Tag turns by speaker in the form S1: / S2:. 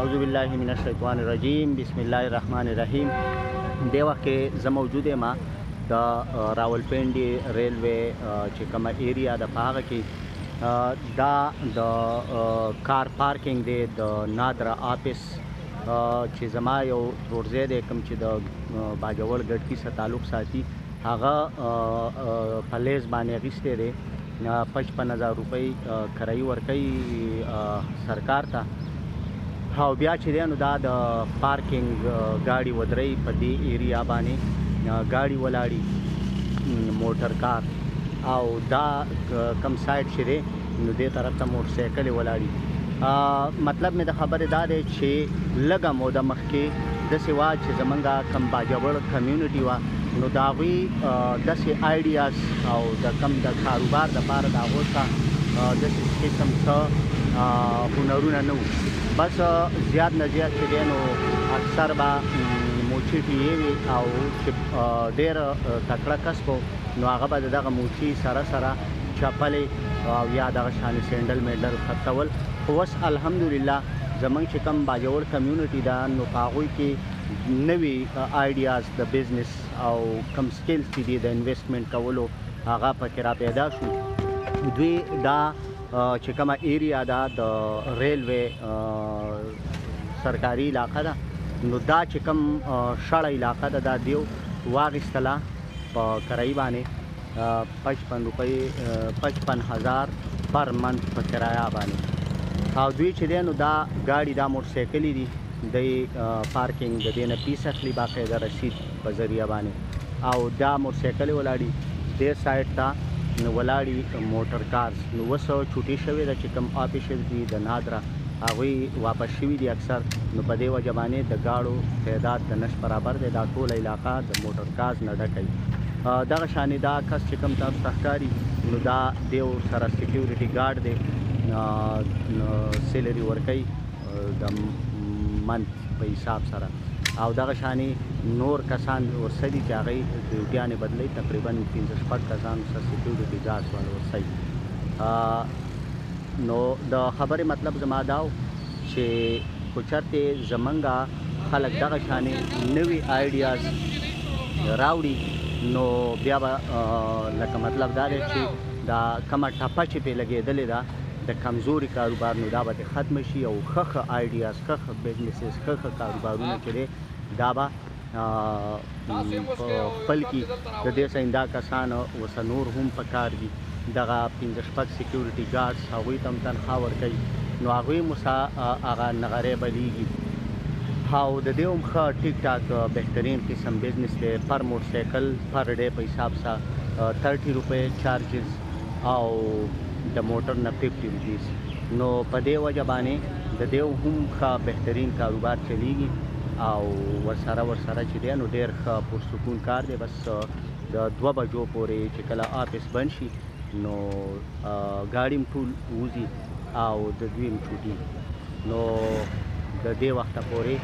S1: اعوذ بالله من الشیطان الرجیم بسم الله الرحمن الرحیم. دی وخت کې زه موجود یم د راولپنډي ریلوے چې کومه ایریا ده په هغه کې دا د کار پارکینګ دی د نادره آفس چې زما یو ورځی دی کوم چې د باجوړ ګډکي سره تعلق ساتي هغه په لیز باندې اخیستی دی 55,000 روپۍ کرایي ورکوي سرکار ته او بیا چې دی نو دا د پارکینګ ګاډي ودرئ په دې ایریا باندې ګاډي ولاړي موټر کار او دا کم سایډ چې دی نو دې طرف ته موټر سایکلې ولاړي. مطلب مې د خبرې دا دی چې لږه موده مخکې داسې وه چې زمونږ کم باجوړ کمیونټي وه نو د هغوی داسې آیډیاز او د کم د کاروبار دپاره د هغو ته داسې قسم څه هنرونه نه وو. بس زیات نه زیات چې دی نو اکثر به موچي ټیې وي او چې ډېر تکړه کس و نو هغه به د دغه موچي سره سره چپلې او یا دغه شانې سینډل مینډل خرڅول. خو اوس الحمدلله زمونږ چې کوم باجوړ کمیونټي ده نو په هغوی کې نوي آیډیاز د بزنس او کم سکلز چې دي د انویسټمنټ کولو هغه پکې را پیدا شو. دوی دا چې کومه ایریا ده د ریلوے سرکاري علاقه ده نو دا چې کوم شړه علاقه ده دا دیو واغېستله په کرایي باندې 55,000 پر منت په کرایه باندې او دوی چې دی نو دا ګاډي دا موټر سایکلې دي د پارکینګ د دې نه پیس اخلي باقاعده رسید په ذریعه باندې او دا موټر سایکلې ولاړي دې سایډ ته نو ولاړي موټر کارز. نو اوس چوټي شوې ده چې کوم آفیسز دي د نادره هغوی واپس شوي دي اکثر نو په دې وجه باندې د ګاډو تعداد د نش برابر دی دا ټوله علاقه د موټر کارز نه ډکوي. دغه شانې دا کس چې کوم تاسو ته ښکاري نو دا دیو سره سیکیورټي ګارډ دی سیلري ورکوي د منت په حساب سره او دغه شانې نور کسان ورسه دي چې هغوی ډیوټیانې بدلوي تقریبا 15-16 کسان سره سیکیورټي ګارډز باندې ورسوي. نو د خبرې مطلب زما دا و چې خو چېرتې زمونږ خلک دغه شانې نوي آیډیاز راوړي نو بیا به لکه مطلب دا دی چې دا کومه ټپه چې پرې لګېدلې ده د کمزوري کاروبار نو دا به ختم شي او ښه آیډیاز ښه بزنسز ښه کاروبارونه چې دی دا به په خپل کې د دې څخه دا کسان اوس نور هم په کار دي دغه 15-16 سیکیورټي ګارډز هغوی ته هم تنخوا ورکوي نو هغوی هغه نغرې بلیږي او د دې هم ښه ټیک ټاک بهترین قسم بزنس دی. پر موټر سایکل پر ډے په حساب سره 30 روپۍ چارجز او د موټر نه 50 روپیز نو په دې وجه باندې د دې هم ښه بهترین کاروبار چلیږي او ورسره چې دی نو ډېر ښه پرسکون کار دی. بس د 2 بجو پورې چې کله آفس بند شي نو ګاډي هم ټول وځي او د دوی هم چوټي نو د دې وخته پورې